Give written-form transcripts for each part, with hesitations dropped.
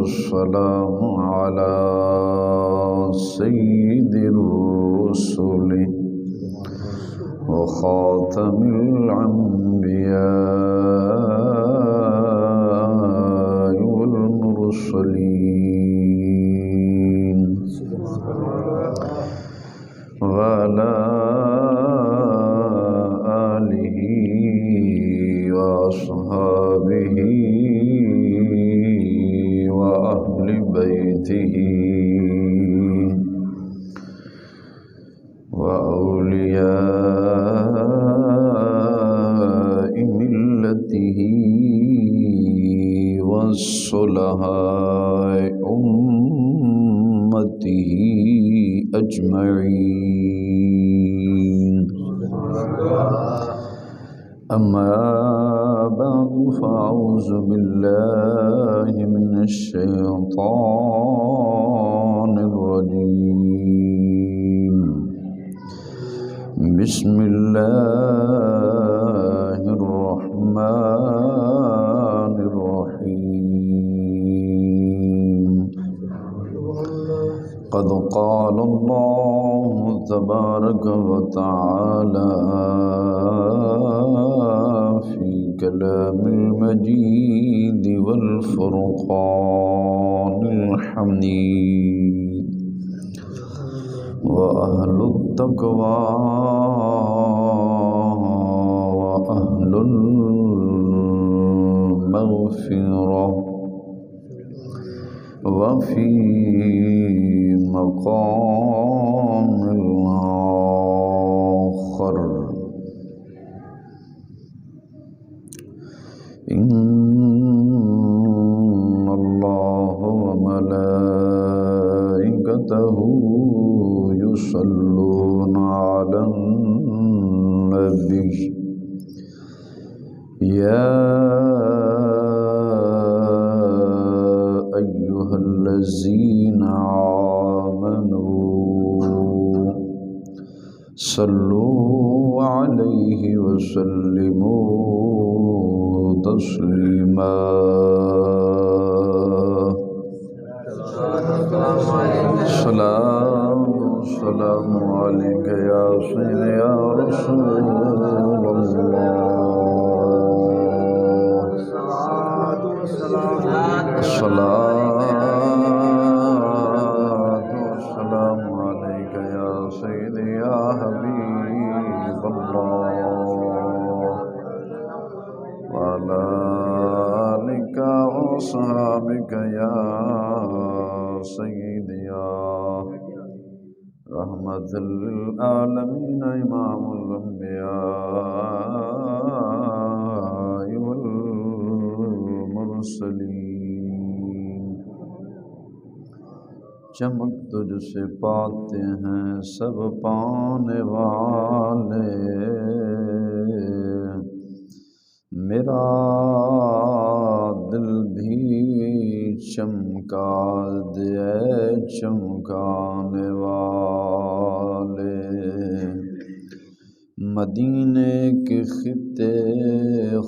والسلام على سيد الرسل وخاتم الأنبياء والمرسلين وعلى آله وأصحابه وأهل بيته وأولياء ملته وصلحاء أمته أجمعين. أما بعد فأعوذ بالله من الشيطان الرجيم. بسم الله الرحمن الرحيم. قد قال الله تبارك وتعالى في كلام المجيد والفرقان الحميد. وأهل التقوى وأهل المغفرة وفي مقام آخر إن الله وملائكته يصلون على النبي يا أيها الذين آمنوا صلوا عليه وسلموا تسليما. السلام عليك يا سيدي يا رسول الله. الصلاة والسلام عليك يا سيدي يا حبيب الله وعلى آلك وصحبك يا سيدي يا رحمة للعالمين إمام الأنبياء والمرسلين. چمک تجھ سے پاتے ہیں سب پانے والے، میرا دل بھی چمکا دے چمکانے والے. مدینے کے خطے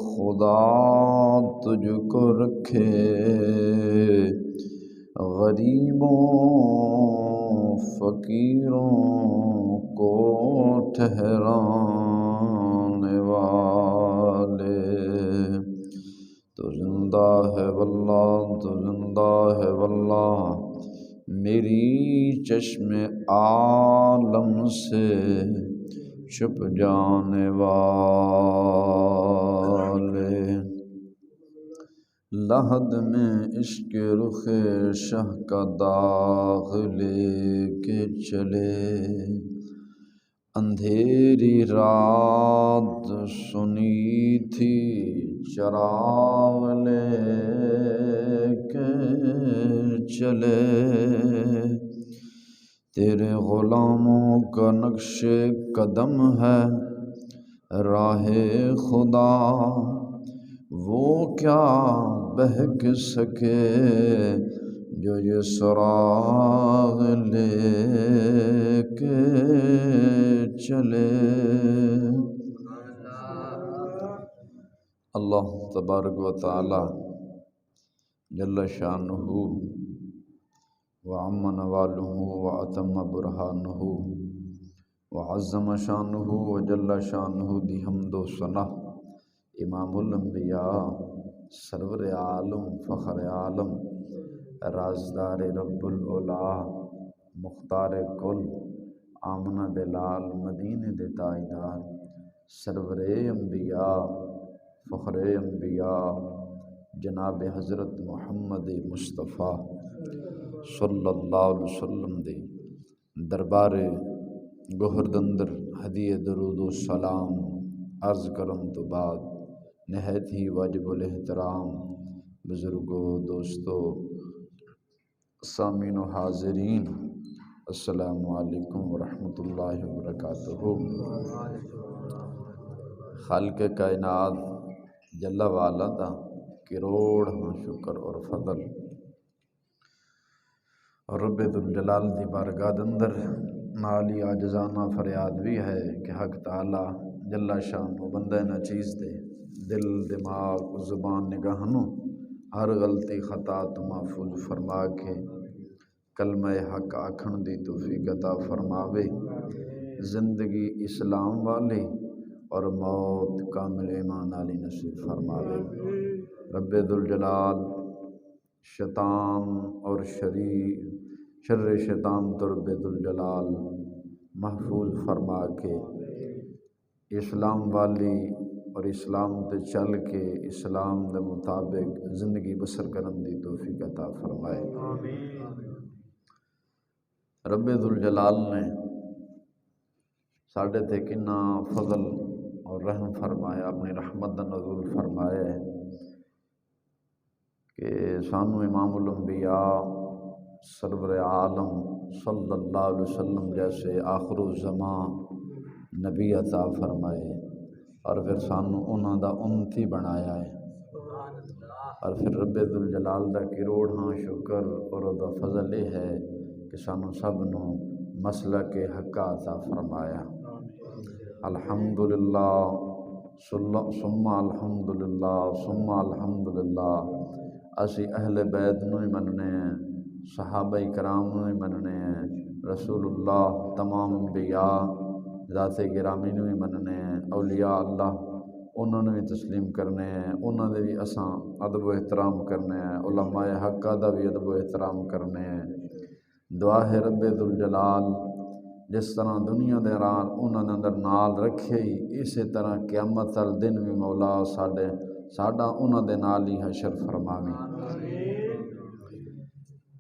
خدا تجھ کو رکھے، غریبوں فقیروں کو ٹھہرانے والے. تو زندہ ہے واللہ، تو زندہ ہے واللہ، میری چشم عالم سے چھپ جانے والے. لحد میں عشق رخ شہ کا داغ لے کے چلے، اندھیری رات سنی تھی چراغ لے کے چلے. تیرے غلاموں کا نقش قدم ہے راہ خدا، وہ کیا بہک سکے جو یہ سراغ لے کے چلے۔ اللہ تبارک و تعالی جل شانہ وعم نوالہ واتم برہانہ وعظم شانہ وجل شانہ دی حمد و ثنا امام الانبیاء سرور عالم فخر عالم رازدار رب العلا مختار کل آمنہ دلال مدینہ دے تاجدار سرور انبیاء فخر انبیاء جناب حضرت محمد مصطفیٰ صلی اللہ علیہ وسلم دے دربار گہرد اندر ہدیہ درود و سلام عرض کرن تو بعد نہایت ہی واجب الاحترام بزرگوں دوستو سامعین و حاضرین السلام علیکم ورحمۃ اللہ وبرکاتہ۔ خالق کائنات جل والا دا کروڑ شکر اور فضل اور رب ذوالجلال دی بارگاہ اندر نالی عاجزانہ فریاد بھی ہے کہ حق تعالی جل شانہ بندہ نہ چیز دے دل دماغ زبان نگاہنوں ہر غلطی خطا تو محفوظ فرما کے کلمہ حق آکھن دی توفیق عطا فرماوے، زندگی اسلام والی اور موت کامل ایمان والی نصیب فرماوے۔ رب ذوالجلال شیطان اور شر شیطان تو رب ذوالجلال محفوظ فرما کے اسلام والی اور اسلام تے چل کے اسلام دے مطابق زندگی بسر کرن دی توفیق عطا فرمائے۔ رب ذوالجلال نے ساڈے تے کنا فضل اور رحم فرمایا، اپنی رحمت دا نزول فرمایا ہے کہ سانو امام الانبیاء سرور عالم صلی اللہ علیہ وسلم جیسے آخر الزمان نبی عطا فرمائے اور پھر سانو انہاں دا امتی بنایا ہے، اور پھر رب ذوالجلال دا کروڑ شکر اور دا فضل یہ ہے کہ سانو سب نو مسلک حق عطا فرمایا۔ الحمدللہ ثم الحمدللہ ثم الحمدللہ۔ اسی اہل بیت نو ہی مننے ہیں، صحابہ کرام نو ہی مننے ہیں، رسول اللہ تمام انبیاء ذات گرامی نو ہی مننے ہیں، اولیاء اللہ انہوں نے بھی تسلیم کرنے ہیں، انہوں نے بھی اساں ادب و احترام کرنے ہیں، علماء حق دا بھی ادب و احترام کرنے ہیں۔ دعا ہے رب ذوالجلال جس طرح دنیا دے ران انہوں نے اندر نال رکھے ہی اسی طرح قیامت تل دن بھی مولا ساڈا انہوں دے نال ہی حشر فرماویں۔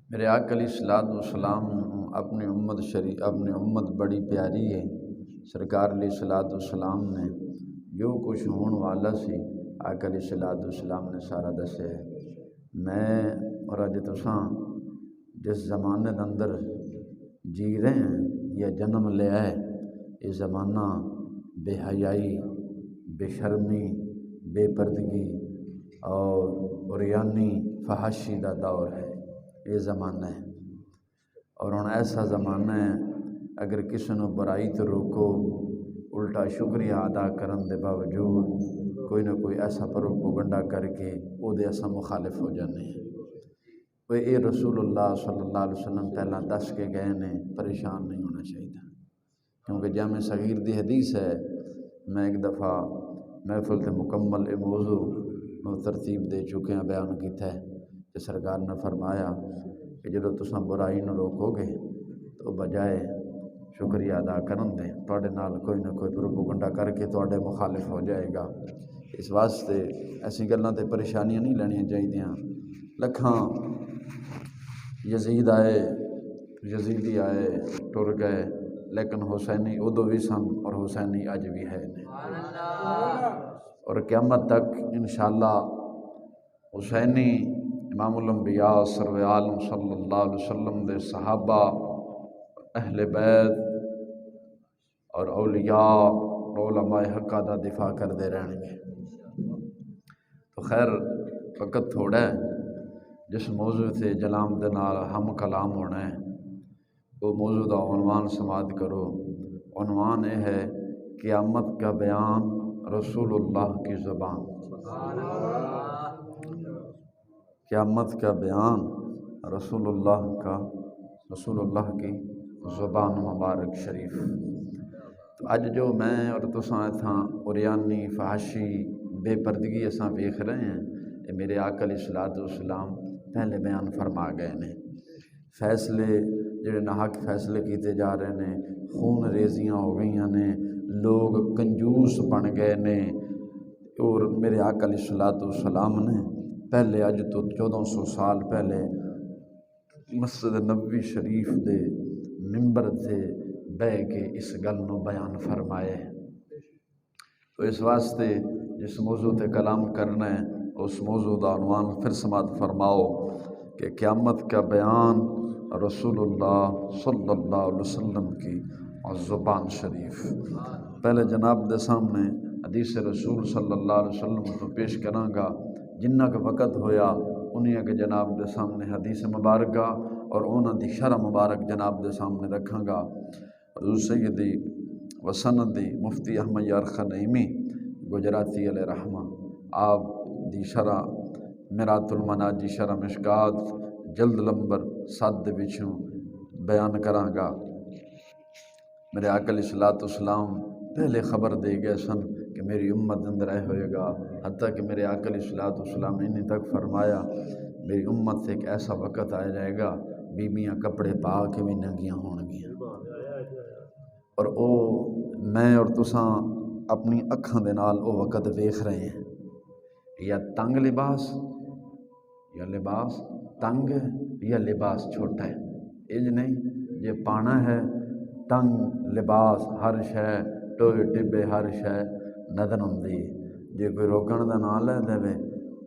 میرے آقا علیہ الصلوۃ والسلام اپنی امت بڑی پیاری ہے، سرکار علیہ الصلوۃ والسلام نے جو کچھ ہون والا سی آقا علیہ الصلوۃ والسلام نے سارا دسے ہے۔ میں اور اج تساں جس زمانے دے اندر جی رہے ہیں یا جنم لیا ہے، یہ زمانہ بے حیائی، بے شرمی، بے پردگی اور عریانی فحاشی دا دور ہے، یہ زمانہ ہے۔ اور ہن ایسا زمانہ ہے اگر کسی نے برائی تو روکو الٹا شکریہ ادا کرن دے باوجود کوئی نہ کوئی ایسا پروپیگنڈا کر کے وہ دے اساں مخالف ہو جانے ہیں۔ اے رسول اللہ صلی اللہ علیہ وسلم پہلا دس کے گئے نے، پریشان نہیں ہونا چاہیے، کیونکہ جامع صغیر دی حدیث ہے۔ میں ایک دفعہ محفل تے مکمل موضوع نو ترتیب دے چکے ہیں، بیان کیتا ہے کہ سرکار نے فرمایا کہ جدو تساں برائی نو روکو گے تو بجائے شکریہ ادا کرن دے تواڈے نال کوئی نہ کوئی پروپیگنڈا کر کے تواڈے مخالف ہو جائے گا۔ اس واسطے ایسی گلاں تے پریشانیاں نہیں لینیاں چاہیدیاں۔ لکھاں یزید آئے، یزیدی آئے، ٹر گئے، لیکن حسینی ادو بھی سن اور حسینی اج بھی ہے، اور قیامت تک انشاءاللہ حسینی امام الانبیاء سرور عالم صلی اللہ علیہ وسلم دے صحابہ، اہل بیت اور اولیاء علماء حق دا دفاع کرتے رہن گے۔ تو خیر وقت تھوڑا ہے، جس موضوع سے جلام دے نال ہم کلام ہونا ہے وہ موضوع دا عنوان سماعت کرو۔ عنوان یہ ہے قیامت کا بیان رسول اللہ کی زبان۔ قیامت کا بیان رسول اللہ کی زبان مبارک شریف۔ تو اج جو میں اور تساں اتھاں اوریانی فحاشی بے پردگی اساں ویکھ رہے ہیں، یہ میرے آقا علیہ الصلوۃ والسلام پہلے بیان فرما گئے نے۔ فیصلے جڑے ناحق فیصلے کیتے جا رہے ہیں، خون ریزیاں ہو گئی نے، لوگ کنجوس بن گئے نے، اور میرے آقا علیہ الصلوۃ والسلام نے پہلے اج تو 1400 سال پہلے مسجد نبوی شریف دے ممبر تے بہ کے اس گل نو بیان فرمائے۔ تو اس واسطے جس موضوع تے کلام کرنا ہے اس موضوع دا عنوان پھر سماعت فرماؤ کہ قیامت کا بیان رسول اللہ صلی اللہ علیہ وسلم کی زبان شریف۔ پہلے جناب دے سامنے حدیث رسول صلی اللہ علیہ وسلم تو پیش کراں گا، جنہ کا وقت ہویا انہیں کے جناب دے سامنے حدیث مبارکہ اور انہاں دی شرح مبارک جناب دے سامنے رکھاں گا۔ حضور سیدی و سندی مفتی احمد یار خان نعیمی گجراتی علیہ رحمہ آپ دی شرح میرات المناجی شرح مشکات جلد نمبر 7 دے وچوں بیان کراں گا۔ میرے آقا علیہ الصلوۃ والسلام پہلے خبر دے گئے سن کہ میری امت اندر اے ہوئے گا، حتیٰ کہ میرے آقا علیہ الصلوۃ والسلام نے انہیں تک فرمایا میری امت سے ایک ایسا وقت آ جائے گا بیویاں کپڑے پا کے بھی ننگیاں ہون گیاں، اور او میں اور تساں اپنی اکھاں دے نال او وقت ویکھ رہے ہیں۔ یا تنگ لباس یا لباس تنگ ہے یا لباس چھوٹا ہے، انج نہیں جے پانا ہے تنگ لباس ہر شے ٹوئے ٹبے ہر شے نظر آندی، جے کوئی روکن دا نام لے دے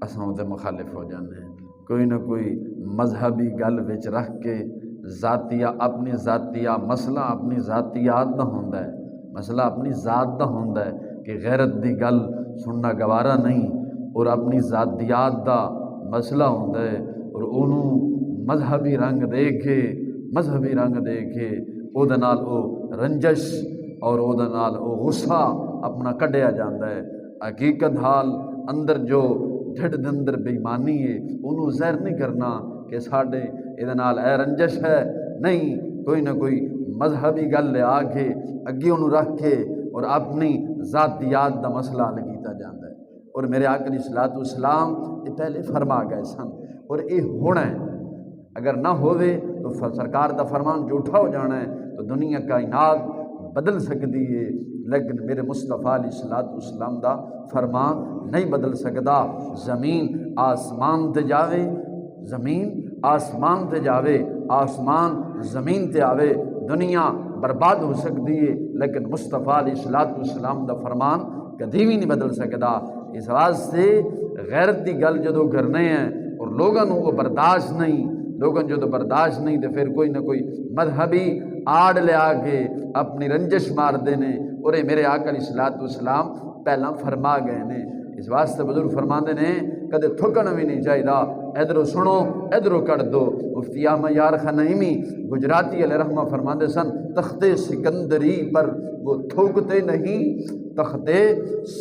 اساں اودے مخالف ہو جانے ہیں۔ کوئی نہ کوئی مذہبی گل وچ رکھ کے ذاتیہ اپنی ذاتیہ مسئلہ اپنی ذاتیات دا ہوندا ہے، مسئلہ اپنی ذات دا ہوندا ہے کہ غیرت دی گل سننا گوارا نہیں، اور اپنی ذاتیات دا مسئلہ ہوندا ہے اور انہوں مذہبی رنگ دے کے او دے نال او رنجش اور او دے نال او غصہ اپنا کڈیا جاندا ہے۔ حقیقت حال اندر جو ڈھڈ دے اندر بے ایمانی ہے انہوں ظاہر نہیں کرنا کہ ساڈے اے نال اے رنجش ہے، نہیں، کوئی نہ کوئی مذہبی گل لے آ کے اگے انہوں رکھ کے اور اپنی ذاتیات دا مسئلہ حل کیتا جاندا ہے۔ اور میرے آقا علیہ الصلوۃ والسلام یہ پہلے فرما گئے سن اور یہ ہونا ہے، اگر نہ ہوئے تو سرکار دا فرمان جھوٹا ہو جانا ہے، تو دنیا کائنات بدل سکتی ہے لیکن میرے مصطفیٰ علیہ الصلوۃ والسلام دا فرمان نہیں بدل سکتا۔ زمین آسمان تے جاوے، زمین آسمان تے جاوے، آسمان زمین تے آوے، دنیا برباد ہو سکتی ہے لیکن مصطفیٰ علیہ الصلوۃ والسلام دا فرمان کدی بھی نہیں بدل سکتا۔ اس واسطے غیرت دی گل جدو کرنے ہیں اور لوگوں وہ برداشت نہیں تو پھر کوئی نہ کوئی مذہبی آڑ لے آ کے اپنی رنجش مار دینے، اور یہ میرے آقا علیہ الصلوۃ والسلام پہلا فرما گئے نے۔ اس واسطے بزرگ فرماندے نے کدے تھکن بھی نہیں چاہیے، ادھروں سنو ادھروں کر دو۔ مفتی احمد یار خان نعیمی گجراتی علیہ رحمہ فرماندے سن تختے سکندری پر وہ تھوکتے نہیں، تختے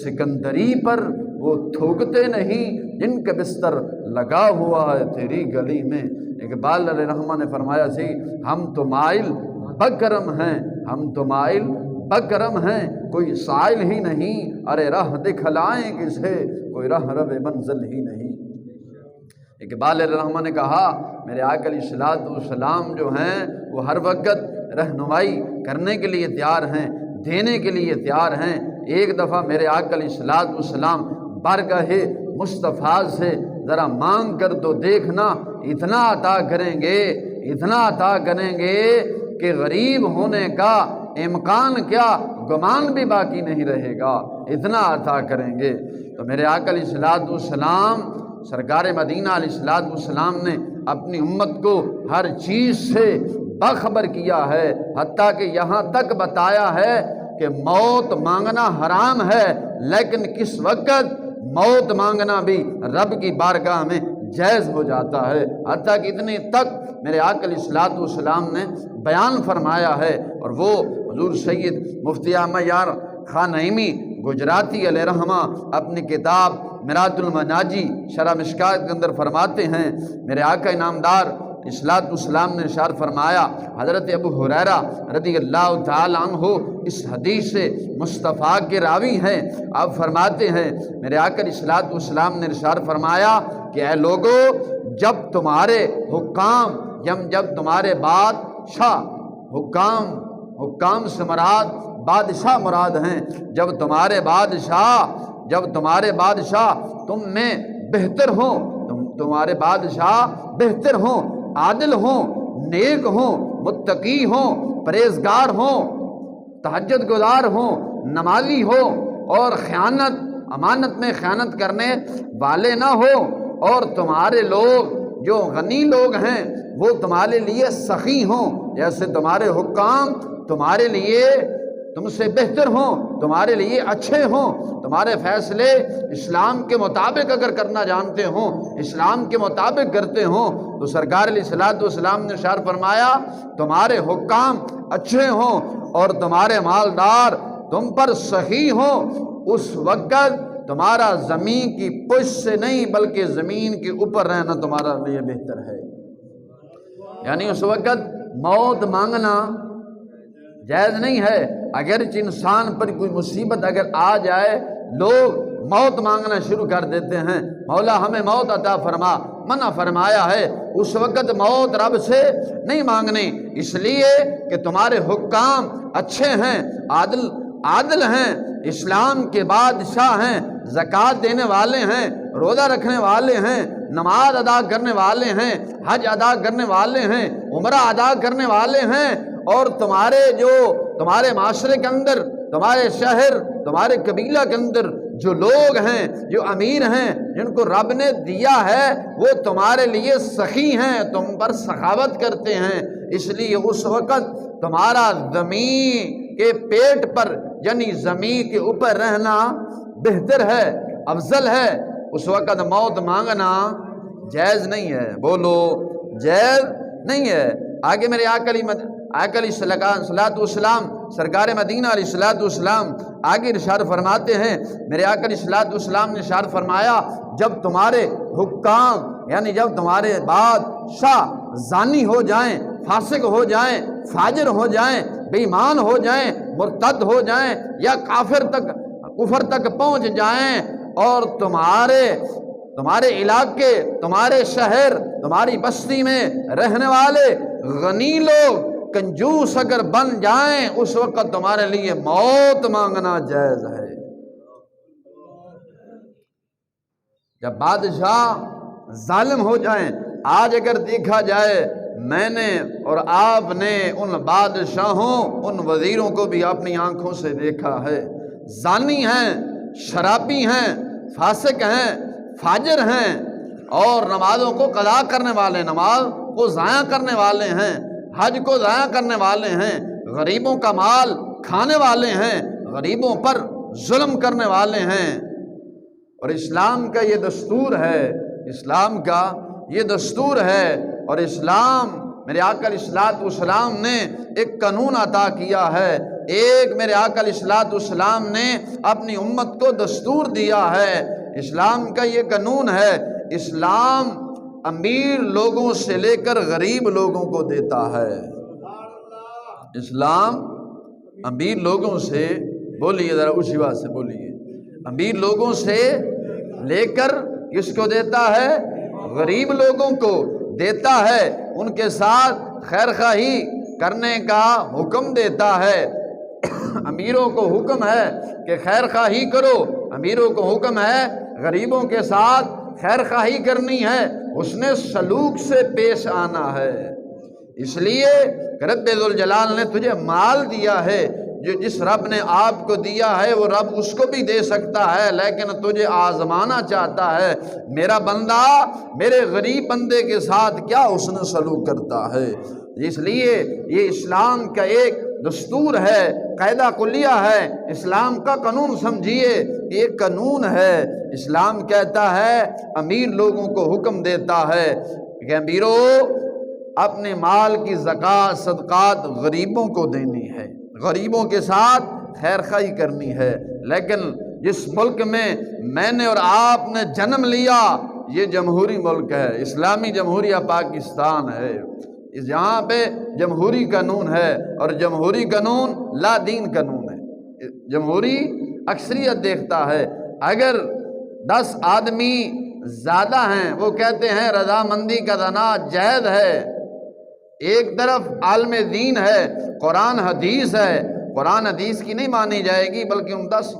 سکندری پر وہ تھوکتے نہیں، جن کا بستر لگا ہوا ہے تیری گلی میں۔ اقبال علیہ رحمہ نے فرمایا سی ہم تو مائل بکرم ہیں، ہم تو مائل بکرم ہیں، کوئی سائل ہی نہیں، ارے راہ دکھلائیں کسے، کوئی راہ رب منزل ہی نہیں۔ اقبال علیہ رحمہ نے کہا میرے آقا علیہ الصلوۃ والسلام جو ہیں وہ ہر وقت رہنمائی کرنے کے لیے تیار ہیں، دینے کے لیے تیار ہیں۔ ایک دفعہ میرے آقا علیہ الصلوۃ والسلام بارگاہ مصطفیٰ سے ذرا مانگ کر تو دیکھنا، اتنا عطا کریں گے کہ غریب ہونے کا امکان کیا گمان بھی باقی نہیں رہے گا، اتنا عطا کریں گے۔ تو میرے آقا علیہ الصلوۃ والسلام سرکار مدینہ علیہ الصلوۃ والسلام نے اپنی امت کو ہر چیز سے باخبر کیا ہے، حتیٰ کہ یہاں تک بتایا ہے کہ موت مانگنا حرام ہے، لیکن کس وقت موت مانگنا بھی رب کی بارگاہ میں جائز ہو جاتا ہے، حتیٰ کہ اتنے تک میرے آقا علیہ الصلوۃ والسلام نے بیان فرمایا ہے۔ اور وہ حضور سید مفتی احمد یار خان نعیمی گجراتی علیہ رحمہ اپنی کتاب مراد المناجی شرح مشکات کے اندر فرماتے ہیں، میرے آقا انعامدار الصلوۃ والسلام نے ارشاد فرمایا، حضرت ابو ہریرہ رضی اللہ تعالی عنہ اس حدیث سے مصطفیٰ کے راوی ہیں، آپ فرماتے ہیں میرے آقا الصلوۃ والسلام نے ارشاد فرمایا کہ اے لوگو، جب تمہارے حکام جب تمہارے بادشاہ، حکام سے مراد بادشاہ مراد ہیں، جب تمہارے بادشاہ تم میں بہتر ہوں، تمہارے بادشاہ بہتر ہوں، عادل ہوں، نیک ہوں، متقی ہوں، پرہیزگار ہوں، تہجد گزار ہوں، نمازی ہوں، اور امانت میں خیانت کرنے والے نہ ہو، اور تمہارے لوگ جو غنی لوگ ہیں وہ تمہارے لیے سخی ہوں، جیسے تمہارے حکام تمہارے لیے تم سے بہتر ہوں، تمہارے لیے اچھے ہوں، تمہارے فیصلے اسلام کے مطابق اگر کرنا جانتے ہوں، اسلام کے مطابق کرتے ہوں، تو سرکار علیہ الصلوۃ والسلام نے ارشاد فرمایا تمہارے حکام اچھے ہوں اور تمہارے مالدار تم پر سخی ہوں، اس وقت تمہارا زمین کی پشت سے نہیں بلکہ زمین کے اوپر رہنا تمہارا لیے بہتر ہے۔ یعنی اس وقت موت مانگنا جائز نہیں ہے۔ اگرچہ انسان پر کوئی مصیبت اگر آ جائے، لوگ موت مانگنا شروع کر دیتے ہیں، مولا ہمیں موت عطا فرما، منع فرمایا ہے اس وقت موت رب سے نہیں مانگنی، اس لیے کہ تمہارے حکام اچھے ہیں، عادل ہیں، اسلام کے بادشاہ ہیں، زکوٰۃ دینے والے ہیں، روزہ رکھنے والے ہیں، نماز ادا کرنے والے ہیں، حج ادا کرنے والے ہیں، عمرہ ادا کرنے والے ہیں، اور تمہارے معاشرے کے اندر، تمہارے شہر، تمہارے قبیلہ کے اندر جو لوگ ہیں، جو امیر ہیں، جن کو رب نے دیا ہے، وہ تمہارے لیے سخی ہیں، تم پر سخاوت کرتے ہیں، اس لیے اس وقت تمہارا زمین کے پیٹ پر یعنی زمین کے اوپر رہنا بہتر ہے، افضل ہے۔ اس وقت موت مانگنا جائز نہیں ہے، بولو جائز نہیں ہے۔ آگے میرے آقا علیہ الصلوۃ والسلام سرکار مدینہ علیہ الصلوۃ والسلام آگے ارشاد فرماتے ہیں، میرے آقا علیہ الصلوۃ والسلام نے ارشاد فرمایا جب تمہارے حکام یعنی جب تمہارے بادشاہ زانی ہو جائیں، فاسق ہو جائیں، فاجر ہو جائیں، بے ایمان ہو جائیں، مرتد ہو جائیں، یا کفر تک پہنچ جائیں، اور تمہارے علاقے، تمہارے شہر، تمہاری بستی میں رہنے والے غنی لوگ کنجوس اگر بن جائیں، اس وقت تمہارے لیے موت مانگنا جائز ہے۔ جب بادشاہ ظالم ہو جائیں، آج اگر دیکھا جائے، میں نے اور آپ نے ان بادشاہوں، ان وزیروں کو بھی اپنی آنکھوں سے دیکھا ہے، زانی ہیں، شرابی ہیں، فاسق ہیں، فاجر ہیں، اور نمازوں کو قضا کرنے والے، نماز کو ضائع کرنے والے ہیں، حج کو ضائع کرنے والے ہیں، غریبوں کا مال کھانے والے ہیں، غریبوں پر ظلم کرنے والے ہیں۔ اور اسلام کا یہ دستور ہے، اسلام کا یہ دستور ہے، اور اسلام میرے آقا علیہ الصلوۃ والسلام نے ایک قانون عطا کیا ہے، ایک میرے آقا علیہ الصلوۃ والسلام نے اپنی امت کو دستور دیا ہے۔ اسلام کا یہ قانون ہے، اسلام امیر لوگوں سے لے کر غریب لوگوں کو دیتا ہے۔ اسلام امیر لوگوں سے، بولیے ذرا اسی بات سے بولیے، امیر لوگوں سے لے کر کس کو دیتا ہے؟ غریب لوگوں کو دیتا ہے، ان کے ساتھ خیر خواہی کرنے کا حکم دیتا ہے۔ امیروں کو حکم ہے کہ خیر خواہی کرو، امیروں کو حکم ہے غریبوں کے ساتھ خیر خواہی کرنی ہے، حسن سلوک سے پیش آنا ہے۔ اس لیے رب ذوالجلال نے تجھے مال دیا ہے، جس رب نے آپ کو دیا ہے وہ رب اس کو بھی دے سکتا ہے، لیکن تجھے آزمانا چاہتا ہے، میرا بندہ میرے غریب بندے کے ساتھ کیا حسن سلوک کرتا ہے۔ اس لیے یہ اسلام کا ایک دستور ہے، قاعدہ کلیہ ہے، اسلام کا قانون سمجھیے، ایک قانون ہے۔ اسلام کہتا ہے، امیر لوگوں کو حکم دیتا ہے کہ امیرو اپنے مال کی زکوٰۃ صدقات غریبوں کو دینی ہے، غریبوں کے ساتھ خیر خواہی کرنی ہے۔ لیکن جس ملک میں نے اور آپ نے جنم لیا، یہ جمہوری ملک ہے، اسلامی جمہوریہ پاکستان ہے، یہاں پہ جمہوری قانون ہے، اور جمہوری قانون لا دین قانون ہے۔ جمہوری اکثریت دیکھتا ہے، اگر 10 آدمی زیادہ ہیں، وہ کہتے ہیں رضامندی کا زنا جائز ہے، ایک طرف عالم دین ہے، قرآن حدیث ہے، قرآن حدیث کی نہیں مانی جائے گی بلکہ ان 10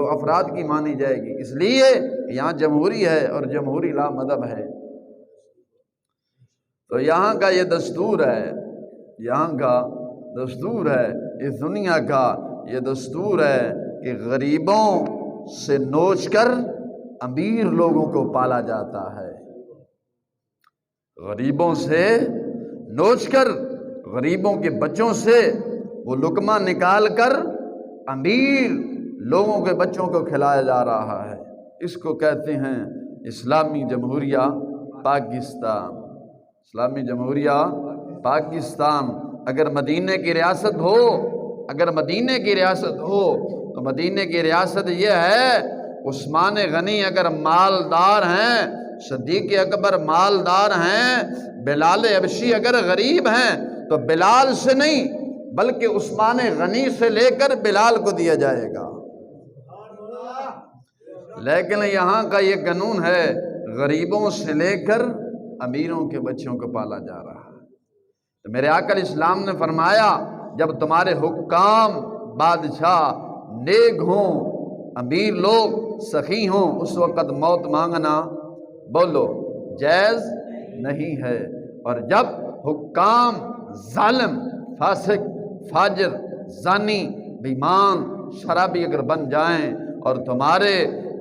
افراد کی مانی جائے گی، اس لیے یہاں جمہوری ہے اور جمہوری لا مذہب ہے۔ تو یہاں کا یہ دستور ہے، یہاں کا دستور ہے، اس دنیا کا یہ دستور ہے کہ غریبوں سے نوچ کر امیر لوگوں کو پالا جاتا ہے، غریبوں سے نوچ کر غریبوں کے بچوں سے وہ لقمہ نکال کر امیر لوگوں کے بچوں کو کھلایا جا رہا ہے۔ اس کو کہتے ہیں اسلامی جمہوریہ پاکستان، اسلامی جمہوریہ پاکستان۔ اگر مدینے کی ریاست ہو، اگر مدینے کی ریاست ہو تو مدینے کی ریاست یہ ہے، عثمان غنی اگر مالدار ہیں، صدیق اکبر مالدار ہیں، بلال حبشی اگر غریب ہیں تو بلال سے نہیں بلکہ عثمان غنی سے لے کر بلال کو دیا جائے گا۔ لیکن یہاں کا یہ قانون ہے، غریبوں سے لے کر امیروں کے بچوں کو پالا جا رہا ہے۔ تو میرے آقا علیہ السلام نے فرمایا، جب تمہارے حکام بادشاہ نیک ہوں، امیر لوگ سخی ہوں، اس وقت موت مانگنا بولو جائز نہیں ہے، اور جب حکام ظالم، فاسق، فاجر، زانی، بیمان، شرابی اگر بن جائیں، اور تمہارے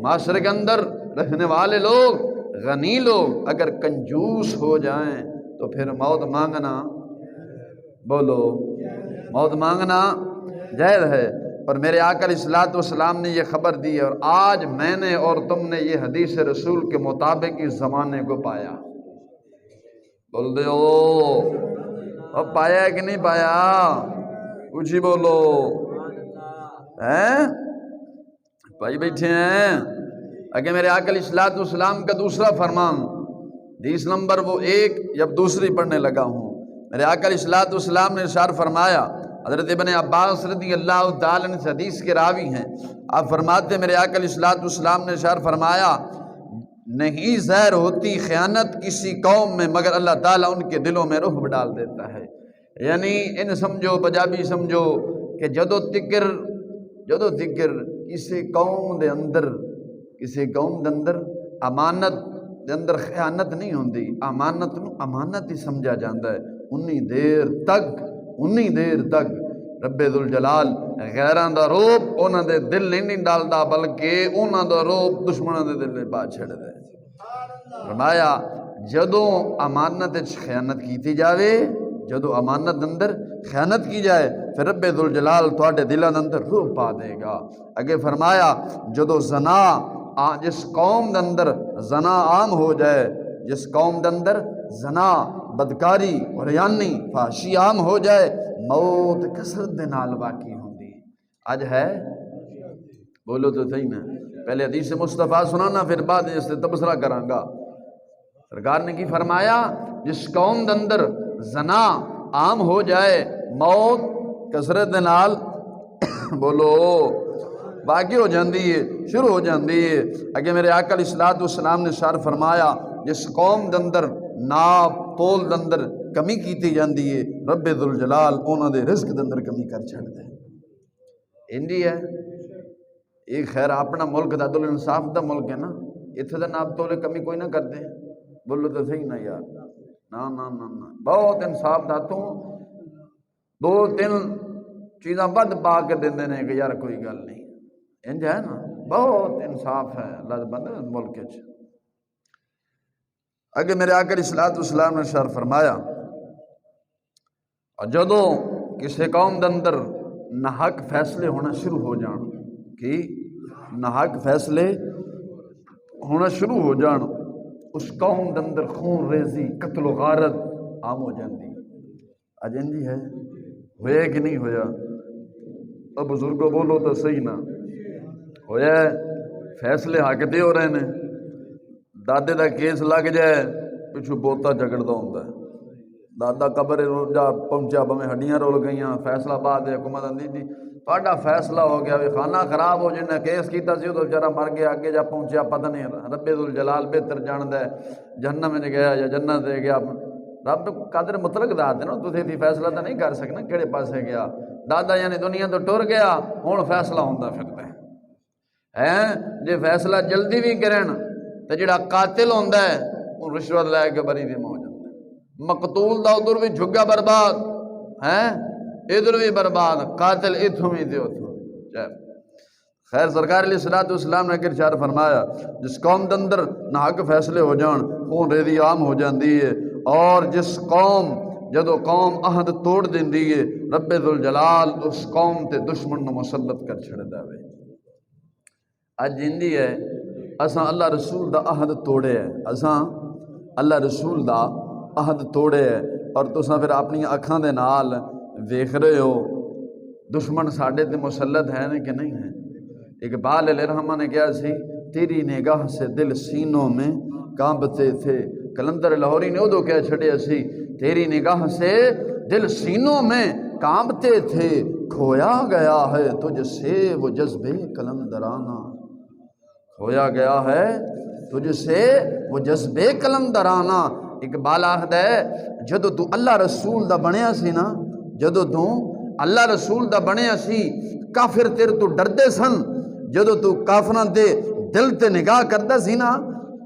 معاشرے کے اندر رہنے والے لوگ، غنی لوگ اگر کنجوس ہو جائیں تو پھر موت مانگنا بولو موت مانگنا جائز ہے۔ اور میرے آقا علیہ الصلوۃ والسلام نے یہ خبر دی ہے، اور آج میں نے اور تم نے یہ حدیث رسول کے مطابق اس زمانے کو پایا۔ بول دے اب پایا ہے کہ نہیں پایا؟ کچھ ہی بولو، ہیں بھائی بیٹھے ہیں۔ اگر میرے آقا علیہ الصلوۃ والسلام کا دوسرا فرمان، حدیث نمبر وہ 1 جب دوسری پڑھنے لگا ہوں، میرے آقا علیہ الصلوۃ والسلام نے ارشاد فرمایا، حضرت ابن عباس رضی اللہ تعالیٰ عنہ حدیث کے راوی ہیں، آپ فرماتے ہیں میرے آقا علیہ الصلوۃ والسلام نے ارشاد فرمایا، نہیں ظاہر ہوتی خیانت کسی قوم میں مگر اللہ تعالیٰ ان کے دلوں میں رعب ڈال دیتا ہے۔ یعنی ان سمجھو پنجابی سمجھو کہ جدو تکر کسی قوم دے اندر امانت دے اندر خیانت نہیں ہوندی، امانت نو امانت ہی سمجھا جاندہ ہے، انی دیر تک رب ذوالجلال غیران دا روب انہاں دے دل نہیں ڈالدا، بلکہ انہاں دا روب دشمناں دے دل میں پا چھڑ دے۔ فرمایا جدو امانت خیانت کیتی جاوے، جدو امانت اندر خیانت کی جائے، پھر رب ذوالجلال تواڈے دلاں اندر روح پا دے گا۔ اگے فرمایا جدو زنا جس قوم دے اندر زنا عام ہو جائے، جس قوم دے اندر زنا، بدکاری، عریانی، فحشی عام ہو جائے، موت کثرت دے نال واقع ہوندی۔ آج ہے بولو تو صحیح نا، پہلے حدیث مصطفیٰ سنانا پھر بعد اس سے تبصرہ کراں گا۔ سرکار نے کی فرمایا، جس قوم دے اندر زنا عام ہو جائے، موت کثرت دے نال بولو باقی ہو جاندی ہے، شروع ہو جاندی ہے۔ اگے میرے آقا علیہ الصلوۃ والسلام نے ارشاد فرمایا، جس قوم دے اندر ناپ تول دے اندر کمی کیتی جاندی ہے، رب ذوالجلال انہاں دے رزق دے اندر کمی کر چھڑ دے۔ انجی ہے ایک خیر اپنا ملک دا عدل انصاف دا ملک ہے نا، اتھے دا ناپ تولے کمی کوئی نہ کر دے، بولو تو صحیح نہ یار، نا نا نا نا، بہت انصاف دا تو 2-3 چیزاں بد پا کے دیندے نے کہ یار کوئی گل نہیں، انج ہے نا، بہت انصاف ہے اللہ دے بندے ملک وچ۔ اگے میرے آقا علیہ الصلوۃ والسلام نے ارشاد فرمایا، اور جدوں کسی قوم دے اندر ناحق فیصلے ہونا شروع ہو جان، کہ ناحق فیصلے ہونا شروع ہو جان، اس قوم دے اندر خون ریزی، قتل و غارت عام ہو جاندی۔ اج انجی ہے ہویا کہ نہیں ہویا؟ اب بزرگوں بولو تو صحیح نہ ہویا ہے؟ فیصلے حق دے ہو رہے ہیں، دادے دا کیس لگ جائے پچھو بوتا جگڑتا ہوتا ہے، دادا قبر جا پہنچا بمیں ہڈیاں رول گئیاں، فیصلہ بعد حکومت آندی تھی تھوڑا فیصلہ ہو گیا، خانہ خراب ہو جنہیں کیس کیتا سی تو بیچارہ مر گیا، اگے جا پہنچیا پتہ نہیں، رب ذوالجلال بہتر جاندہ ہے جہنم میں گیا یا جنت دے گیا، رب قادر مطلق ذات ہے نا، تسی تھی فیصلہ تو نہیں کر سکنا کہڑے پاسے گیا، دادا یعنی دنیا تو ٹر گیا، ہوں فیصلہ ہوتا پھرتا ہے جی فیصلہ جلدی بھی کرن تو جڑا قاتل ہوتا ہے وہ رشوت لے کے بری دم ہو جاتا ہے، مقتول دا ادھر بھی جھگا برباد ہے، ادھر بھی برباد، قاتل اتھوں بھی دے اتھوں۔ خیر سرکار علیہ السلام نے ارشاد فرمایا جس قوم دے اندر ناحق فیصلے ہو جان خون ریزی عام ہو جاندی ہے، اور جس قوم جدو قوم عہد توڑ دیندی ہے رب ذوالجلال اس قوم تے دشمن نو مسلط کر چھڑ دے۔ اج جیندی ہے اساں اللہ رسول دا عہد توڑے ہے، اساں اللہ رسول دا عہد توڑے ہے، اور تساں پھر اپنی اکھاں دے نال دیکھ رہے ہو دشمن ساڈے تے مسلط ہے کہ نہیں ہے۔ اقبال علیہ الرحمہ نے کہا سی تیری نگاہ سے دل سینوں میں کانپتے تھے، کلندر لاہوری نے ادو کہہ چھڑے سی تیری نگاہ سے دل سینوں میں کانپتے تھے، کھویا گیا ہے تجھ سے وہ جذبے کلندرانہ، کھویا گیا ہے تجھ سے وہ جذبے کلندرانہ۔ اقبال آخد ہے جدو تو اللہ رسول دا بنیا سی نا، جدو تو اللہ رسول دا بنیا سی کافر تیر تو ڈردے سن، جدو تو کافران دے دل تے نگاہ کرتا سی نا،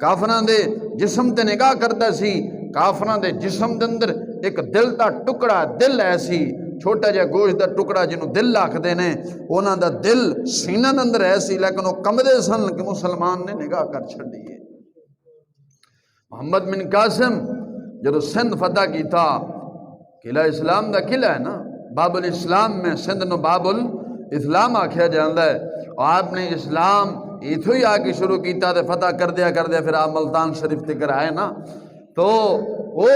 کافران دے جسم تے نگاہ کرتا سی، کافران دے جسم دے اندر ایک دل دا ٹکڑا دل ایسی چھوٹا جا گوشت دا ٹکڑا جنہوں دل لاکھ دینے، اونا دا دل سینہ دے اندر ایسی، لیکن وہ کمدے سن کہ مسلمان نے نگاہ کر چھڑ دیئے۔ محمد بن قاسم جدو سندھ فتح کی تھا، قلعہ اسلام دا قلعہ ہے نا، باب الاسلام میں سندھ نو باب الاسلام آکھیا جاندہ ہے، اور آپ نے اسلام ایتھو ہی آکے شروع کیتا تھے، فتح کر دیا پھر آپ ملتان شریف تکر آئے نا، تو وہ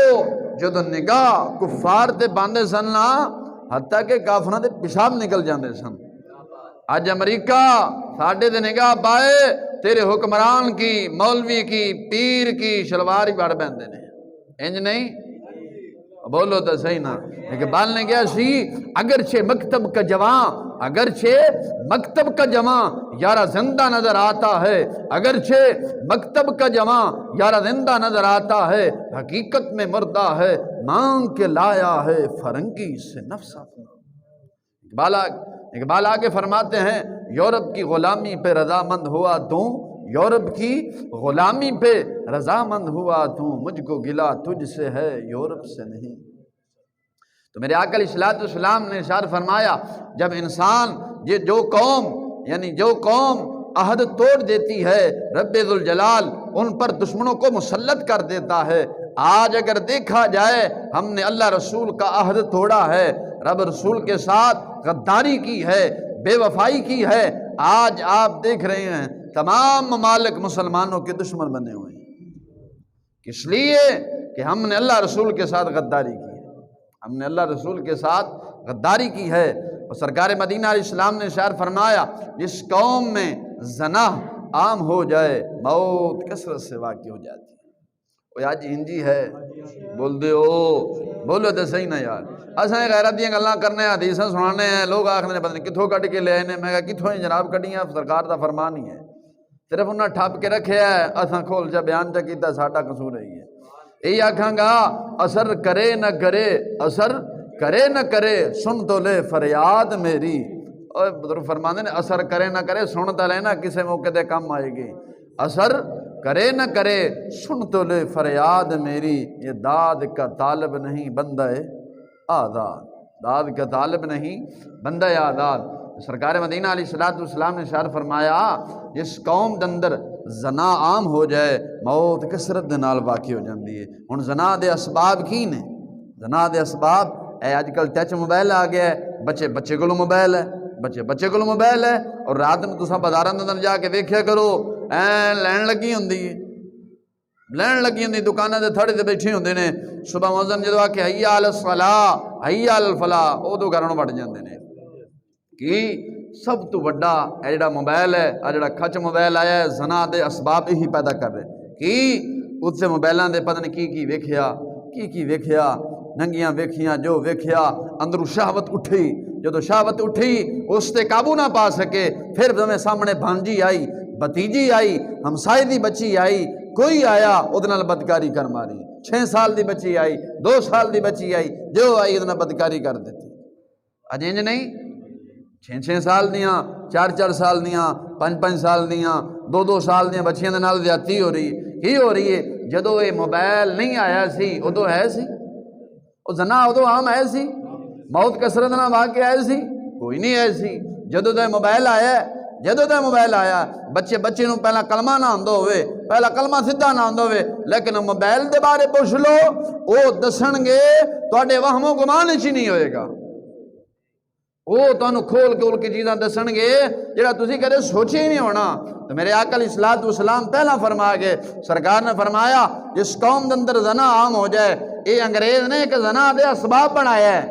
جدو نگاہ کفار تے باندے سن نا، حتیٰ کہ کافران دے پیشاب نکل جاندے سن۔ آج امریکہ ساڑھے دے نگاہ پائے تیرے حکمران کی، مولوی کی، پیر کی شلوار ہی بڑھ بیندے نے، انج نہیں بولو تو صحیح نا۔ اقبال نے کہا سی اگرچہ مکتب کا جوان، اگرچہ مکتب کا جوان یارا زندہ نظر آتا ہے، اگرچہ مکتب کا جوان یارا زندہ نظر آتا ہے، حقیقت میں مردہ ہے مانگ کے لایا ہے فرنگی سے نفس اپنا۔ اقبال آگے فرماتے ہیں یورپ کی غلامی پہ رضامند ہوا تو، یورپ کی غلامی پہ رضامند ہوا تو، مجھ کو گلا تجھ سے ہے یورپ سے نہیں۔ تو میرے آقا علیہ السلام نے ارشاد فرمایا جب انسان یہ جو قوم عہد توڑ دیتی ہے رب ذوالجلال ان پر دشمنوں کو مسلط کر دیتا ہے۔ آج اگر دیکھا جائے ہم نے اللہ رسول کا عہد توڑا ہے، رب رسول کے ساتھ غداری کی ہے، بے وفائی کی ہے، آج آپ دیکھ رہے ہیں تمام ممالک مسلمانوں کے دشمن بنے ہوئے ہیں، اس لیے کہ ہم نے اللہ رسول کے ساتھ غداری کی ہے، ہم نے اللہ رسول کے ساتھ غداری کی ہے۔ اور سرکار مدینہ علیہ السلام نے ارشاد فرمایا جس قوم میں زنا عام ہو جائے موت کثرت سے واقع ہو جاتی ہے۔ وہ آج ہنجی ہے بول دے ہو بولو تو صحیح نا یار، اساں غیرت دیاں گلاں کرنے ہیں، حدیثاں سنانے ہیں، لوگ آخر نے پتہ نہیں کتھوں کٹ کے لے آئے، میں کہا کتھوں ہی جناب کٹیاں، سرکار دا فرمان ہی ہے، صرف انہاں ٹھپ کے رکھے ہے، اساں کھول جا بیان جا کیتا ساڈا قصور ہے یہ یہی آکھاں گا اثر کرے نہ کرے، اثر کرے نہ کرے سن تو لے فریاد میری۔ اور بزرگ فرماندے نے اثر کرے نہ کرے سن تو لے نا کسے موقع دے کم آئے گی، اثر کرے نہ کرے سن تو لے فریاد میری، یہ داد کا طالب نہیں بندہ آزاد، داد کا طالب نہیں بندہ آزاد۔ سرکار مدینہ علیہ السلام نے ارشاد فرمایا جس قوم دے اندر زنا عام ہو جائے موت کثرت دے نال واقع ہو جاندی ہے۔ ہن زنا دے اسباب کی نے، زنا دے اسباب اے اج کل ٹچ موبائل آ گیا ہے، بچے کو موبائل ہے، بچے کو موبائل ہے، اور رات میں تساں بازاراں دے اندر جا کے ویکھیا کرو لین لگی ہوندی ہے، لین لگی ہوندی، دکاناں دے تھڑے تے بیٹھے ہوندے نے، صبح مؤذن جدوں آ کے حی علی الصلاۃ حی علی الفلاح اودوں گھروں وڑ جاندے نے۔ کہ سب تو وڈا اے جڑا موبائل ہے، اے جڑا کھچ موبائل آیا ہے، زنا دے اسباب ہی پیدا کر رہے کہ اس سے موبائلاں دے پتہ نہیں کی ویکھیا، کی ویکھیا، ننگیاں ویکھیاں، جو ویکھیا اندروں شہوت اٹھی، جدو شہوت اٹھی اس تے قابو نہ پا سکے، پھر تمہیں سامنے بھانجی آئی، بتیجی آئی، ہمسائے دی بچی آئی، کوئی آیا اودے نال بدکاری کر ماری، 6 سال دی بچی آئی، 2 سال دی بچی آئی، جو آئی اودے نال بدکاری کر دیتی۔ اج انج نہیں، 6 سال دیاں، 4 سال دیاں، 5 سال دیاں، 2 سال دیاں بچیاں دے نال زیادتی ہو رہی کی ہو رہی ہے؟ جدو یہ موبائل نہیں آیا سی ادو ہے سی، وہ زنا ادو عام ہے سی، بہت کثرت نہ واقع ہے سی، کوئی نہیں ہے سی۔ جدو دا موبائل آیا، جدو دا موبائل آیا، بچے نو پہلا کلمہ نہ آندو ہوئے، پہلا کلمہ سدھا نہ آندو ہوئے، لیکن موبائل دے بارے پوچھ لو وہ دسن گے تواڈے وہم و گمان وچ نہیں ہوئے گا، وہ تانوں کھول کے چیزاں دسن گے جڑا تسی کدے سوچے ہی نہیں ہونا۔ تو میرے آقا علیہ الصلوۃ والسلام پہلا فرما گئے، سرکار نے فرمایا جس قوم دے اندر زنا عام ہو جائے، یہ انگریز نے ایک زنا دے اسباب بنایا ہے۔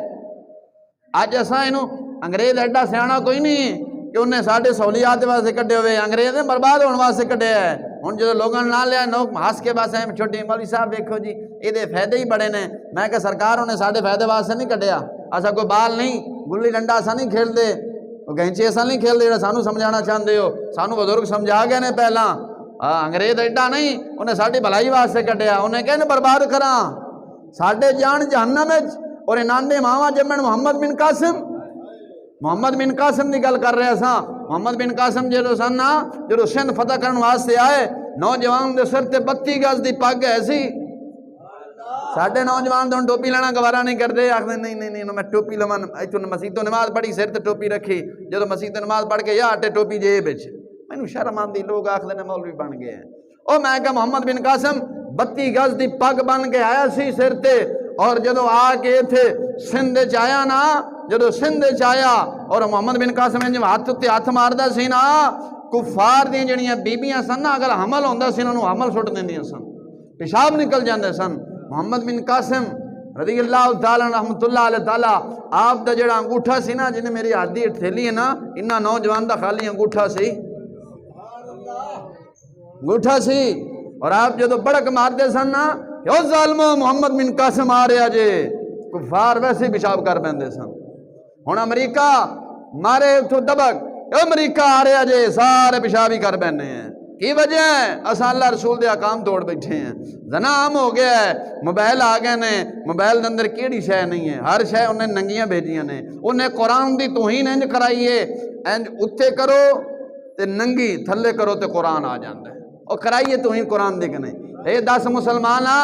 اج اساں اینو انگریز ایڈا سیاںا کوئی نہیں کہ انہیں ساڈے سہولیات واسطے کڈے ہوئے، انگریز نے برباد ہونے واسطے کڈیا ہے۔ ہن جدوں لوگاں نہ لیا لوگ ہس کے بس ایم چھوٹی مولوی صاحب دیکھو جی یہ فائدے ہی بڑے نے، میں کہ سرکار انہیں ساڈے فائدے واسطے نہیں کڈیا، اسا کوئی بال نہیں گلی ڈنڈا اسا نہیں کھیلتے، وہ گینچی اسا نہیں کھیلتے جڑا سانو سمجھانا چاہتے ہو، سانو بزرگ سمجھا گئے نے پہلا۔ انگریز ایڈا نہیں انہیں ساڈی بھلائی واسطے کڈیا، انہیں کہ برباد کراں ساڈے جان جہنم وچ، اور انہاں دے ماواں جمن محمد بن قاسم دی گل کر رہے ساں۔ محمد بن قاسم جدو سندھ فتح کرنے واسطے آئے، نوجوان دے سر تے 32 گز دی پگ ہے سی، ساڈے نوجوان تو ٹوپی لینا گوارا نہیں کرتے، آخر نہیں میں ٹوپی لواں، مسیح تو نماز پڑھی سر تے ٹوپی رکھی، جدو مسیح تو نماز پڑھ کے یا ہٹے ٹوپی جیب وچ، مینوں شرم آندی، لوگ آخر نے مولوی بن گئے ہیں۔ او میں کہ محمد بن قاسم 32 گز دی پگ بن کے آیا سی سر تے، اور جدو آ کے تھے سندھ وچ آیا نا، جدو سندھ وچ آیا اور محمد بن قاسم جو ہاتھ تے ہاتھ ماردا سی نا، کفار دی جڑیاں بیبیاں سن نا، اگر حمل ہوندا سی انہاں نوں حمل سٹ دیندیاں سن، پیشاب نکل جاندے سن۔ محمد بن قاسم رضی اللہ تعالیٰ رحمت اللہ علیہ تعالیٰ آپ دا جڑا انگوٹھا سی نا، جنہیں میری ہاتھ دی تھیلی ہے نا، انہاں نوجوان دا خالی انگوٹھا سی، انگوٹھا سی، اور آپ جدو بڑک مار دے سن نا کہ او ظالمو محمد بن قاسم آ رہا جے، کفار ویسے ہی پیشاب کر بیندے سن۔ ہن امریکہ مارے تو دبک، امریکہ آ رہا جے، سارے پیشاب ہی کر بینے ہیں، کی وجہ ہے؟ اساں اللہ رسول دے احکام توڑ بیٹھے ہیں، زنا عام ہو گیا ہے، موبائل آ گئے نے، موبائل دے اندر کیڑی شے نہیں ہے، ہر شے انہیں ننگیاں بھیجیاں نے، انہیں قرآن دی توہین انج کرائیے، انج اتھے کرو تے ننگی، تھلے کرو تے قرآن آ جاندہ ہے، اور کرائیے توہین قرآن دی کنے۔ اے 10 مسلمان آ،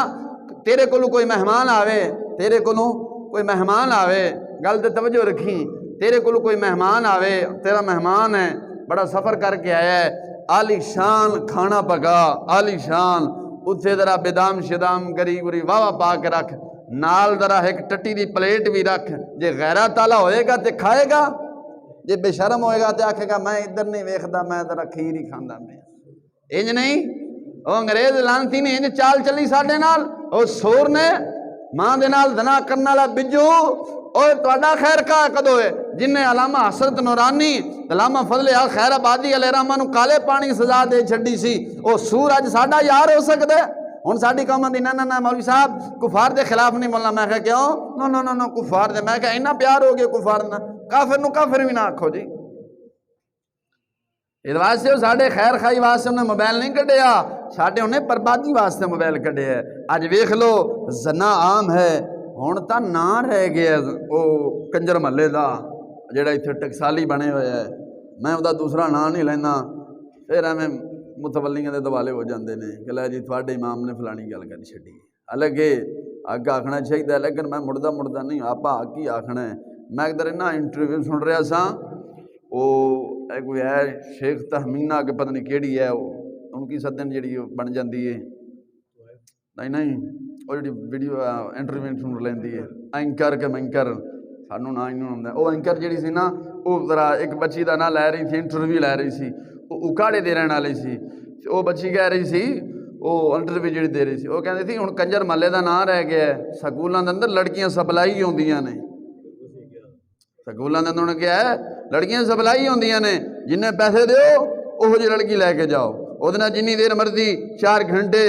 تیرے کولوں کوئی مہمان آوے، تیرے کولوں کوئی مہمان آوے، گل تے توجہ رکھی، تیرے کولوں کوئی مہمان آوے، تیرا مہمان ہے، بڑا سفر کر کے آیا ہے، عالی شان کھانا پکا، عالی شان، اتھے ذرا بدام شدام گری گری واہ پا کے رکھ، نال ذرا ایک ٹٹی دی پلیٹ بھی رکھ، جے غیرت والا ہوئے گا تے کھائے گا، جے بے شرم ہوئے گا تے آکھے گا میں ادھر نہیں ویکھدا، میں ذرا کھیر ہی کھاندا میں۔ انج نہیں، وہ انگریز لانتی نے انج چال چلی ساڈے نال، او سور نے ماں دے نال زنا کرن والا بجو، اور تہاڈا خیر کا کدو ہے؟ جن نے علامہ حسرت نورانی، علامہ فضل خیر آبادی علیہ الرحمہ نو کالے پانی سزا دے چھڈی سی، او سور اج ساڈا یار ہو سکدا ہے؟ ہن ساڈی قوم دی نہ مولوی صاحب کفار دے خلاف نہیں بولنا، میں کہ کیوں؟ نو کفار دے، میں کہ اتنا پیار ہو گیا کفار نہ، کافر نو کافر بھی نہ آکھو جی۔ اس واسطے ساڈے خیر خائی واسطے انہیں موبائل نہیں کڈیا، ساڈے انہیں بربادی واسطے موبائل کڈیا ہے۔ اج ویکھ لو زنا عام ہے، ہن تاں نہ رہ گیا او کنجر محلے دا جڑا ایتھے ٹکسالی بنے ہوئے ہے، میں وہ دوسرا نام نہیں لینا، پھر ایویں متولیاں دے دوالے ہو جاندے نے کہ لے جی تھوڑے امام نے فلانی گل کر چھڈی، حالانکہ اگ آکھنا چاہیے، لیکن میں مڑدا نہیں، آپ حق ہی آکھنا ہے۔ میں ادھر نہ انٹرویو سن رہا سا، وہ کوئی ہے شیخ تہمینہ کہ پتہ نہیں کیڑی ہے، وہ ان کی سدن جڑی بن جاندی ہے، نہیں وہ جی ویڈیو انٹرویو سن لیندی ہے اینکر کہ منکر سانوں نہ ہی آتا وہ اینکر جہی سی نا وہ ذرا ایک بچی کا نہ لے رہی تھی انٹرویو لے رہی سی وہ اکاڑے دے رہن والی سی وہ بچی کہہ رہی سی وہ انٹرویو جہی دے رہی سی وہ کہتی تھی ہوں کنجر محلے کا نام رہ گیا ہے سکولوں کے اندر لڑکیاں سپلائی ہوندیاں نے سکولوں کے اندر کیا ہے لڑکیاں سپلائی ہوندیاں نے جنہیں پیسے دیو وہ جی لڑکی لے کے جاؤ وہ جنی دیر مرضی 4 گھنٹے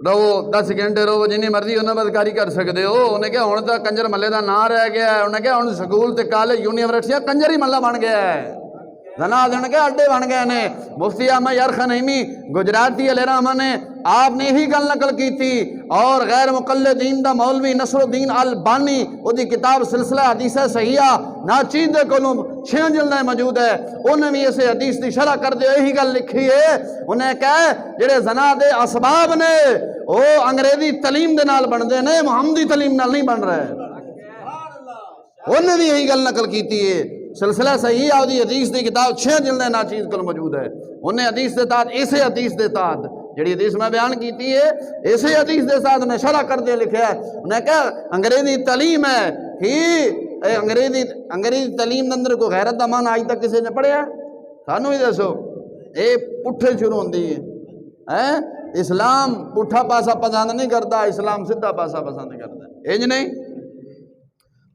رہو 10 گھنٹے رہو جنی مرضی انہیں بدکاری کر سکتے ہو انہیں کیا ہوں تو کنجر محلے کا نام رہ گیا ہے انہیں کیا ہوں سکول تے کالج یونیورسٹیاں کنجر ہی محلہ بن گیا ہے زنا دن کے اڈے بن گئے نے مفتی احمد یار خنیمی گجراتی علیہ رحمٰن نے آپ نے یہی گل نقل کی تھی اور غیر مقلدین دا مولوی نصر الدین البانی وہ دی کتاب سلسلہ حدیث صحیحہ ناچیز دے کولوں 6 جلدیں موجود ہے انہیں بھی اسے حدیث دی شرح کر دے یہی گل لکھی ہے انہیں کہے جڑے زنا دے اسباب نے وہ انگریزی تعلیم دے نال بن دے نے محمدی تعلیم نال نہیں بن رہے انہیں بھی یہی گل نقل کی تھی سلسلہ صحیح آدھی حدیث دی کتاب 6 جلدیں ناچیز کل موجود ہے انہیں حدیث دے تحت اسے حدیث دے تحت جڑی حدیث میں بیان کیتی ہے اسے حدیث دے ساتھ انہیں شرح کر دے لکھا ہے انہیں کہا انگریزی تعلیم ہے کہ انگریزی تعلیم دے اندر کوئی غیرت دا معنی آج تک کسی نے پڑھیا سانو ہی دسو اے پٹھے شروع ہوندی ہے اسلام پٹھا پاسا پسند نہیں کرتا اسلام سیدھا پاسا پسند کرتا ہے انج نہیں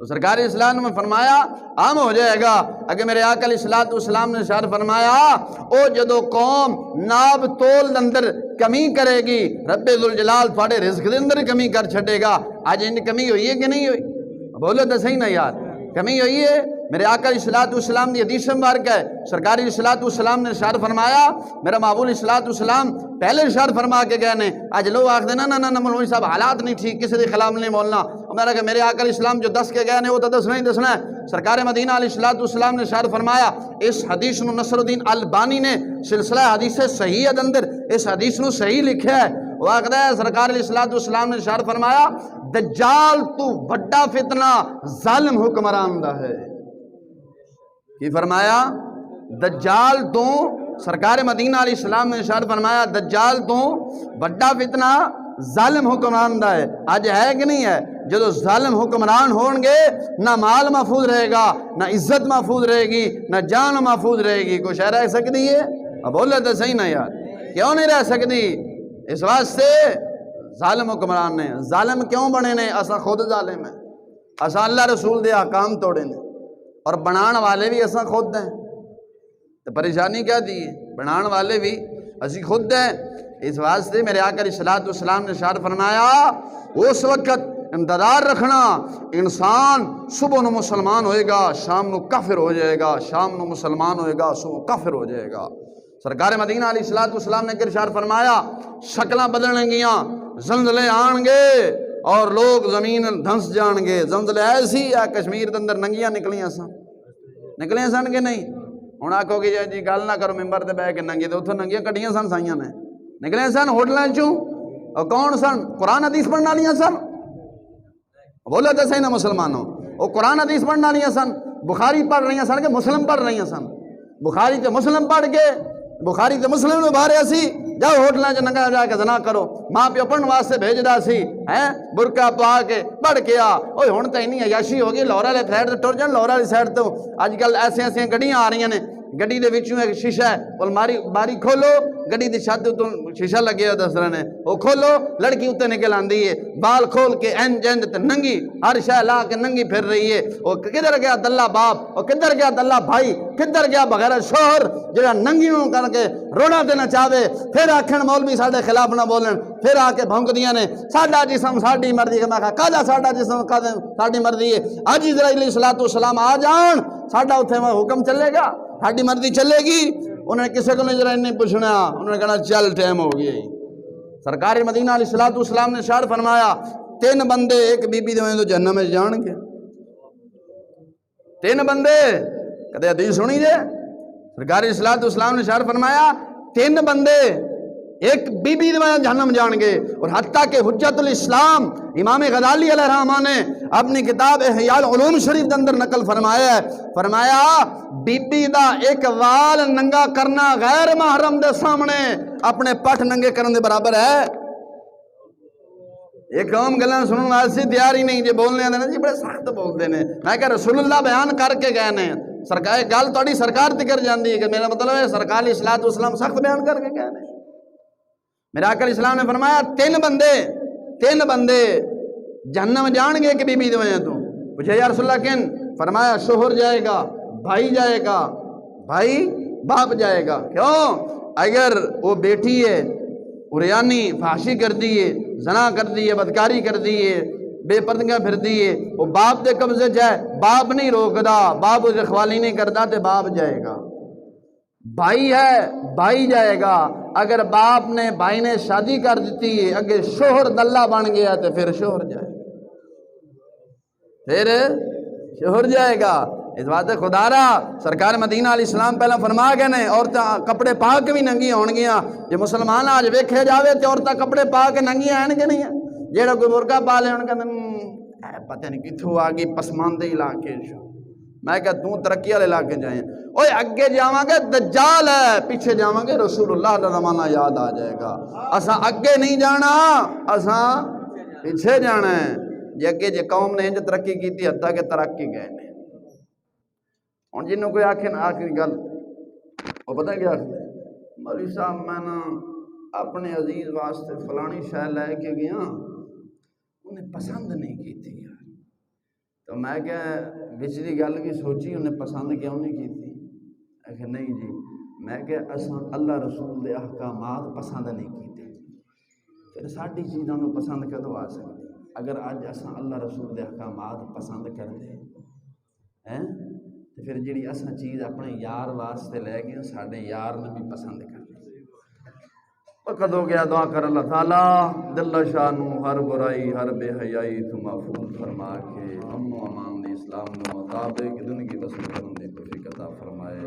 تو سرکار اسلام نے فرمایا عام ہو جائے گا اگر میرے آقا علیہ الصلوۃ والسلام نے ارشاد فرمایا او جدو قوم ناب تول اندر کمی کرے گی رب ذوالجلال تھوڑے رزق دے اندر کمی کر چھٹے گا آج ان کمی ہوئی ہے کہ نہیں ہوئی بولو تو صحیح نا یار کمی ہوئی ہے میرے آقا علیہ الصلوۃ والسلام کی حدیث مبارک ہے سرکار علیہ الصلوۃ والسلام نے ارشاد فرمایا میرا محبوب علیہ الصلوۃ والسلام پہلے ارشاد فرما کے گئے نے آج لوگ آخ دینا نہ مولوی صاحب حالات نہیں ٹھیک کسی کے خلاف نہیں بولنا میرا کہ میرے آقا علیہ السلام جو دس کے گئے نے وہ تو دسنا ہی دسنا ہے سرکار مدینہ علیہ الصلوۃ والسلام نے ارشاد فرمایا اس حدیث نو نصر الدین البانی نے سلسلہ حدیث صحیح اندر اس حدیث نو صحیح لکھا ہے وہ آخر ہے سرکار علیہ الصلوۃ والسلام نے ارشاد فرمایا دجال تو بڑا فتنہ ظالم حکمران دا ہے کی فرمایا دجال تو سرکار مدینہ علیہ السلام نے ارشاد فرمایا دجال تو بڑا فتنہ ظالم حکمران دا ہے آج ہے کہ نہیں ہے جدو ظالم حکمران ہون گے نہ مال محفوظ رہے گا نہ عزت محفوظ رہے گی نہ جان محفوظ رہے گی کوئی شے رہ سکتی ہے اب بولے تو صحیح نا یار کیوں نہیں رہ سکتی اس واسطے ظالم حکمران نے ظالم کیوں بنے نے اسا خود ظالم ہیں اسا اللہ رسول دے احکام توڑے نے اور بنان والے بھی اسا خود ہیں تو پریشانی کیا دی بنان والے بھی اسی خود ہیں اس واسطے میرے آقا علیہ الصلوۃ والسلام نے ارشاد فرمایا اس وقت انتظار رکھنا انسان صبح نو مسلمان ہوئے گا شام نو کافر ہو جائے گا شام نو مسلمان ہوئے گا صبح کافر ہو جائے گا سرکار مدینہ علیہ الصلوۃ والسلام نے ارشاد فرمایا شکلاں بدلیں گیاں زلزلے آن گے اور لوگ زمین دھنس جان گے زلزلے ایسی ہے کشمیر کے اندر ننگیاں نکلیاں سن کہ نہیں ہوں آخو کہ جی گل نہ کرو ممبر تے بہ کے ننگی تو اتوں ننگیاں کٹیاں سن سائیاں نے نکلے سن ہوٹلوں چوں اور کون سن قرآن حدیث پڑھنے والیاں سن بولے تو صحیح نا مسلمانوں وہ قرآن حدیث پڑھنے والیاں سن بخاری پڑھ رہی سن کہ مسلم پڑھ رہی سن بخاری تے مسلم پڑھ کے بخاری تے مسلم نے بارے سی جاؤ ہوٹلوں چ ننگا جا کے زنا کرو ماں پیو پڑھن واسطے بھیجدا سی برقع پا کے پڑھ کے آ اوے ہن تے اینی عیاشی ہو گئی لاہور والے سائڈ تے ٹر جان لاہور والی سائڈ تو اج کل ایسے گڈیاں آ رہی نے گڈی دے وچوں ایک شیشہ ہے الماری باری کھولو گڈی دی چھت تو شیشہ لگے ہوا دس رہے نے وہ کھولو لڑکی اتنے نکل آندی ہے بال کھول کے اینج تے ننگی ہر شے لا کے ننگی پھر رہی ہے وہ کدھر گیا دلہ باپ اور کدھر گیا دلہ بھائی کدھر گیا بغیر شوہر جڑا ننگی کر کے روڑا دینا چاہے پھر آکھن مولوی ساڈے خلاف نہ بولن پھر آ کے بھونکدیاں نے ساڈا جسم ساڈی مرضی میں کہا کاجا ساڈا جسم ساڈی مرضی ہے اج اسرائیل علیہ الصلوۃ والسلام آ جان ساڈا اتنے حکم چلے گا ساڈی مرضی چلے گی انہوں نے کسی کو نہیں پوچھنا انہوں نے کہنا چل ٹائم ہو گیا سرکار مدینہ علیہ الصلوۃ والسلام نے ارشاد فرمایا 3 بندے ایک بی بی دے تو جہنم میں جان گے 3 بندے کدے حدیث سنی جے سرکار علیہ الصلوۃ والسلام نے ارشاد فرمایا 3 بندے ایک بی بی جہنم جان گے اور حتیٰ کہ حجت الاسلام امام غزالی علیہ الرحمٰن نے اپنی کتاب احیاء العلوم شریف کے اندر نقل فرمایا ہے فرمایا بی بی دا ایک وال ننگا کرنا غیر محرم دے سامنے اپنے پٹ ننگے کرنے دے برابر ہے ایک قوم گلاں سنن واسطے تیار ہی نہیں، جی بولنے آتے نا جی بڑے سخت بولتے ہیں. میں کہ رسول اللہ بیان کر کے گئے نے، سرکار گل تھوڑی سرکار تکر جاندی ہے کہ میرا مطلب ہے سرکار علیہ الصلوۃ والسلام سخت بیان کر کے گئے نے. میرے آقا علیہ السلام نے فرمایا تین بندے جہنم جان گے کہ بی بی دی وجہ تو. پوچھا یا رسول اللہ کن؟ فرمایا شوہر جائے گا، بھائی جائے گا، بھائی باپ جائے گا. کیوں؟ اگر وہ بیٹی ہے اریانی فحاشی کر دیے، زنا کر دیے، بدکاری کر دیے، بے پردگیاں پھر دیے، وہ باپ دے قبضے جائے، باپ نہیں روکدا، باپ اسے رکھوالی نہیں کرتا تے باپ جائے گا. بھائی ہے بھائی جائے گا، اگر باپ نے بھائی نے شادی کر دیتی ہے اگر شوہر دلہ بن گیا تو پھر شوہر جائے گا، پھر شوہر جائے گا. اس بات خدا را سرکار مدینہ علیہ السلام پہلا فرما گئے نے عورتیں کپڑے پا کے بھی ننگی ہون گیاں. جی مسلمان آج ویکھے جاوے تو عورتیں کپڑے پا کے ننگی آن کے نہیں ہیں. جیڑا کوئی برقع پا لے ان کا پتہ نہیں کتھوں آ گئی پسماندے علاقے. میں کہ تو ترقی والے علاقے جائیں. اوے اگے جاواں گے دجال ہے، پیچھے جاواں گے رسول اللہ کا زمانہ یاد آ جائے گا. اساں اگے نہیں جانا، اساں پیچھے جانا ہے. جی اگے جی قوم نے انج ترقی کی حتیٰ کہ ترقی گئے نے. ہوں جنوں کوئی آخے نا آخری گل وہ پتہ کیا مولوی صاحب میں نا اپنے عزیز واسطے فلانی شے لے کے گیا انہیں پسند نہیں کی تھی. تو میں کہ بچلی گل بھی سوچی انہیں پسند کیوں نہیں کی تھی؟ کہ نہیں جی میں کہ اساں اللہ رسول دے احکامات پسند نہیں کیتے، پھر ساری چیزوں کو پسند کدوں آ سکتی؟ اگر اج اساں اللہ رسول دے احکامات پسند کرتے ہیں تو پھر جڑی اساں چیز اپنے یار واسطے لے گئے ساڈے یار نے بھی پسند کر لی. کدو گیا دعا کر اللہ تعالیٰ دل شاہ نو ہر برائی ہر بے حیائی تو محفوظ فرما کے امن و امان اسلام کے مطابق زندگی بسر کرنے کی توفیق عطا فرمائے.